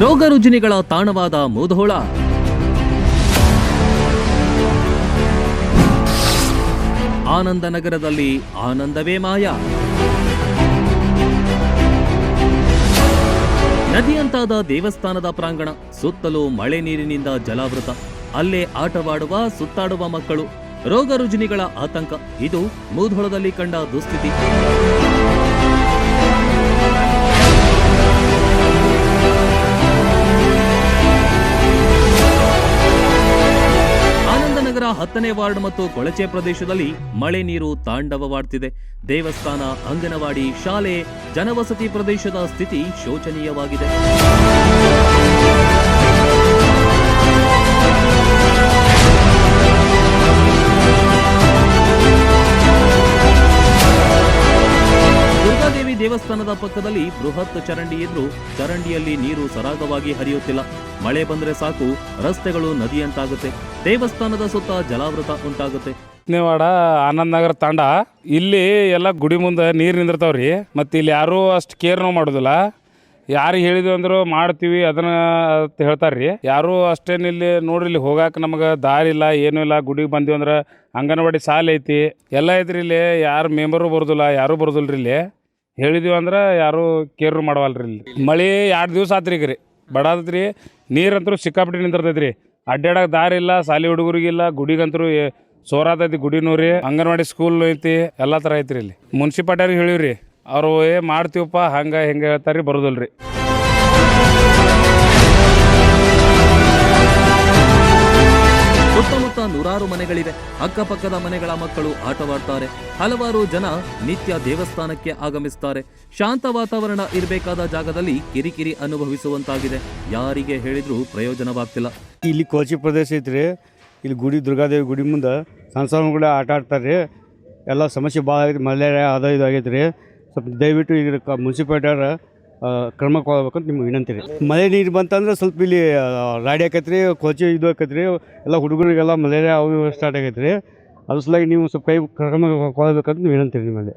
ರೋಗ ರುಜಿನಿಗಳ ತಾಣವಾದ ಮುಧೋಳ. ಆನಂದನಗರದಲ್ಲಿ ಆನಂದವೇ ಮಾಯ. ನದಿಯಂತಾದ ದೇವಸ್ಥಾನದ ಪ್ರಾಂಗಣ, ಸುತ್ತಲೂ ಮಳೆ ನೀರಿನಿಂದ ಜಲಾವೃತ. ಅಲ್ಲೇ ಆಟವಾಡುವ ಸುತ್ತಾಡುವ ಮಕ್ಕಳು. ರೋಗ ರುಜಿನಿಗಳ ಆತಂಕ. ಇದು ಮುಧೋಳದಲ್ಲಿ ಕಂಡ ದುಸ್ಥಿತಿ. ಆನಂದನಗರ 10ನೇ ವಾರ್ಡ್ ಮತ್ತು ಕೊಳಚೆ ಪ್ರದೇಶದಲ್ಲಿ ಮಳೆ ನೀರು ತಾಂಡವವಾಡ್ತಿದೆ. ದೇವಸ್ಥಾನ, ಅಂಗನವಾಡಿ, ಶಾಲೆ, ಜನವಸತಿ ಪ್ರದೇಶದ ಸ್ಥಿತಿ ಶೋಚನೀಯವಾಗಿದೆ. ದುರ್ಗಾದೇವಿ ದೇವಸ್ಥಾನದ ಪಕ್ಕದಲ್ಲಿ ಬೃಹತ್ ಚರಂಡಿ ಇದ್ರೂ ಚರಂಡಿಯಲ್ಲಿ ನೀರು ಸರಾಗವಾಗಿ ಹರಿಯುತ್ತಿಲ್ಲ. ಮಳೆ ಬಂದ್ರೆ ಸಾಕು ರಸ್ತೆಗಳು ನದಿಯಂತಾಗುತ್ತೆ. ದೇವಸ್ಥಾನದ ಸುತ್ತ ಜಲಾವೃತ ಉಂಟಾಗುತ್ತೆ. ವಾಡ ಆನಂದ್ ನಗರ ತಾಂಡ ಇಲ್ಲಿ ಎಲ್ಲ ಗುಡಿ ಮುಂದೆ ನೀರು ನಿಂದಿರ್ತಾವ್ರಿ. ಮತ್ತು ಇಲ್ಲಿ ಯಾರೂ ಅಷ್ಟು ಕೇರ್ನೂ ಮಾಡೋದಿಲ್ಲ. ಯಾರಿಗೆ ಹೇಳಿದ್ವಿ ಅಂದ್ರು ಮಾಡ್ತೀವಿ ಅದನ್ನ ಹೇಳ್ತಾರ್ರಿ. ಯಾರೂ ಅಷ್ಟೇನು ಇಲ್ಲಿ ನೋಡ್ರಿ, ಇಲ್ಲಿ ಹೋಗಾಕ ನಮಗೆ ದಾರಿ ಇಲ್ಲ, ಏನೂ ಇಲ್ಲ. ಗುಡಿಗೆ ಬಂದೀವಿ ಅಂದ್ರೆ ಅಂಗನವಾಡಿ ಸಾಲ ಐತಿ, ಎಲ್ಲ ಐತ್ರಿ. ಇಲ್ಲಿ ಯಾರು ಮೆಂಬರು ಬರೋದಿಲ್ಲ, ಯಾರೂ ಬರೋದಿಲ್ಲ. ಇಲ್ಲಿ ಹೇಳಿದ್ವಿ ಅಂದ್ರೆ ಯಾರೂ ಕೇರು ಮಾಡವಲ್ರಿ. ಇಲ್ಲಿ ಮಳೆ 2 ದಿವಸ ಆತ್ರಿ ಈಗ ರೀ, ಬಡಾದತ್ರಿ. ನೀರಂತರೂ ಸಿಕ್ಕಾಪಟ್ಟಿ ನಿಂದಿರ್ತೈತ್ರಿ. ಅಡ್ಡಾಡಕ್ಕೆ ದಾರಿ ಇಲ್ಲ, ಸಾಲಿ ಹುಡುಗರಿಗಿಲ್ಲ. ಗುಡಿಗಂತರೂ ಸೋರಾತೈತಿ. ಗುಡಿನೂ ರೀ, ಅಂಗನವಾಡಿ ಸ್ಕೂಲ್ ಐತಿ, ಎಲ್ಲ ಥರ ಐತ್ರಿ. ಇಲ್ಲಿ ಮುನ್ಸಿಪಾಲ್ಟಿಯವ್ರಿಗೆ ಹೇಳಿವ್ರಿ, ಅವರು ಮಾಡ್ತೀವಪ್ಪ ಹಂಗೆ ಹಿಂಗೆ ಹೇಳ್ತಾರ್ರಿ, ಬರೋದಿಲ್ರಿ. ಸುತ್ತಮುತ್ತ ನೂರಾರು ಮನೆಗಳಿವೆ. ಅಕ್ಕಪಕ್ಕದ ಮನೆಗಳ ಮಕ್ಕಳು ಆಟವಾಡ್ತಾರೆ. ಹಲವಾರು ಜನ ನಿತ್ಯ ದೇವಸ್ಥಾನಕ್ಕೆ ಆಗಮಿಸ್ತಾರೆ. ಶಾಂತ ವಾತಾವರಣ ಇರಬೇಕಾದ ಜಾಗದಲ್ಲಿ ಕಿರಿಕಿರಿ ಅನುಭವಿಸುವಂತಾಗಿದೆ. ಯಾರಿಗೆ ಹೇಳಿದ್ರೂ ಪ್ರಯೋಜನವಾಗ್ತಿಲ್ಲ. ಇಲ್ಲಿ ಕೋಚಿ ಪ್ರದೇಶ ಐತ್ರಿ. ಇಲ್ಲಿ ಗುಡಿ, ದುರ್ಗಾದೇವಿ ಗುಡಿ ಮುಂದೆ ಸಣ್ಣ ಸಣ್ಣ ಕೂಡ ಆಟ ಆಡ್ತಾರೆ. ಎಲ್ಲ ಸಮಸ್ಯೆ ಭಾಳ ಆಗೈತಿ. ಮಲೇರಿಯಾ ಅದು ಇದು ಆಗೈತೆ ರೀ. ಸ್ವಲ್ಪ ದಯವಿಟ್ಟು ಈಗ ಮುನ್ಸಿಪಾಲ್ಟಿಯವ್ರ ಕ್ರಮ ಕೊಡ್ಬೇಕಂತ ನಿಮ್ಗೆ ವಿನಂತಿ ರೀ. ಮಳೆ ನೀರು ಬಂತಂದ್ರೆ ಸ್ವಲ್ಪ ಇಲ್ಲಿ ರಾಡಿ ಆಕೈತ್ರಿ, ಕೋಚಿ ಇದು ಆಕೈತ್ರಿ. ಎಲ್ಲ ಹುಡುಗರಿಗೆಲ್ಲ ಮಲೇರಿಯಾ ಅವು ಸ್ಟಾರ್ಟ್ ಆಗೈತೆ ರೀ. ಅದ್ರ ಸಲುವಾಗಿ ನೀವು ಸ್ವಲ್ಪ ಕೈ ಕ್ರಮ ಕೊಡಬೇಕಂತ ವಿನಂತಿ ರೀ ನಿಮ್ಮಲ್ಲಿ.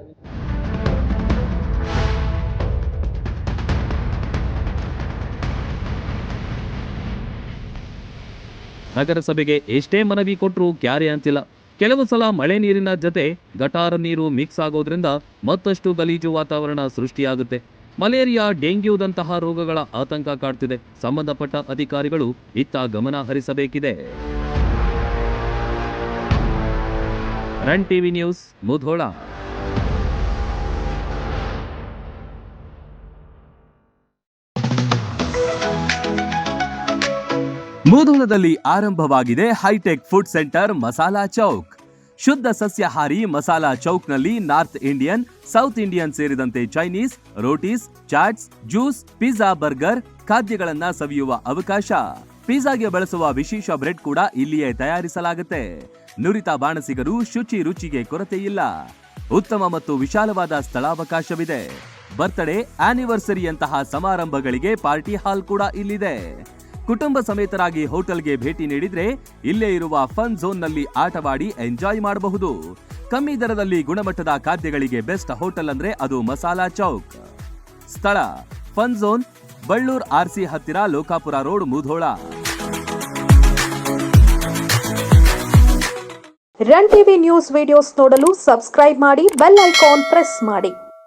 ನಗರಸಭೆಗೆ ಎಷ್ಟೇ ಮನವಿ ಕೊಟ್ಟರೂ ಕ್ಯಾರೆ ಅಂತಿಲ್ಲ. ಕೆಲವು ಸಲ ಮಳೆ ನೀರಿನ ಜೊತೆ ಗಟಾರ ನೀರು ಮಿಕ್ಸ್ ಆಗೋದ್ರಿಂದ ಮತ್ತಷ್ಟು ಗಲೀಜು ವಾತಾವರಣ ಸೃಷ್ಟಿಯಾಗುತ್ತೆ. ಮಲೇರಿಯಾ, ಡೆಂಗ್ಯೂದಂತಹ ರೋಗಗಳ ಆತಂಕ ಕಾಡ್ತಿದೆ. ಸಂಬಂಧಪಟ್ಟ ಅಧಿಕಾರಿಗಳು ಇತ್ತ ಗಮನ ಹರಿಸಬೇಕಿದೆ. Run TV news, Mudhol. ಮುಧೋಳದಲ್ಲಿ ಆರಂಭವಾಗಿದೆ hitech food centre Masala Chowk. ಶುದ್ಧ ಸಸ್ಯಾಹಾರಿ ಮಸಾಲಾ ಚೌಕ್ನಲ್ಲಿ ನಾರ್ತ್ ಇಂಡಿಯನ್, ಸೌತ್ ಇಂಡಿಯನ್ ಸೇರಿದಂತೆ Chinese, rotis, chaats, juice, pizza, burger ಖಾದ್ಯಗಳನ್ನ ಸವಿಯುವ ಅವಕಾಶ. ಪಿಜ್ಜಾಗೆ ಬಳಸುವ ವಿಶೇಷ ಬ್ರೆಡ್ ಕೂಡ ಇಲ್ಲಿಯೇ ತಯಾರಿಸಲಾಗುತ್ತೆ. ನುರಿತ ಬಾಣಸಿಗರು, ಶುಚಿ ರುಚಿಗೆ ಕೊರತೆ ಇಲ್ಲ. ಉತ್ತಮ ಮತ್ತು ವಿಶಾಲವಾದ ಸ್ಥಳಾವಕಾಶವಿದೆ. ಬರ್ತ್ಡೇ, ಆನಿವರ್ಸರಿಯಂತಹ ಸಮಾರಂಭಗಳಿಗೆ ಪಾರ್ಟಿ ಹಾಲ್ ಕೂಡ ಇಲ್ಲಿದೆ. ಕುಟುಂಬ ಸಮೇತರಾಗಿ ಹೋಟೆಲ್ಗೆ ಭೇಟಿ ನೀಡಿದ್ರೆ ಇಲ್ಲೇ ಇರುವ ಫನ್ ಝೋನ್ನಲ್ಲಿ ಆಟವಾಡಿ ಎಂಜಾಯ್ ಮಾಡಬಹುದು. ಕಮ್ಮಿ ದರದಲ್ಲಿ ಗುಣಮಟ್ಟದ ಖಾದ್ಯಗಳಿಗೆ ಬೆಸ್ಟ್ ಹೋಟೆಲ್ ಅಂದ್ರೆ ಅದು ಮಸಾಲಾ ಚೌಕ್. ಸ್ಥಳ ಫನ್ ಝೋನ್, ಬಳ್ಳೂರ್ RC ಹತ್ತಿರ, Lokapur road, Mudhol. Run TV news videos ನೋಡಲು ಸಬ್ಸ್ಕ್ರೈಬ್ ಮಾಡಿ, ಬೆಲ್ ಐಕಾನ್ ಪ್ರೆಸ್ ಮಾಡಿ.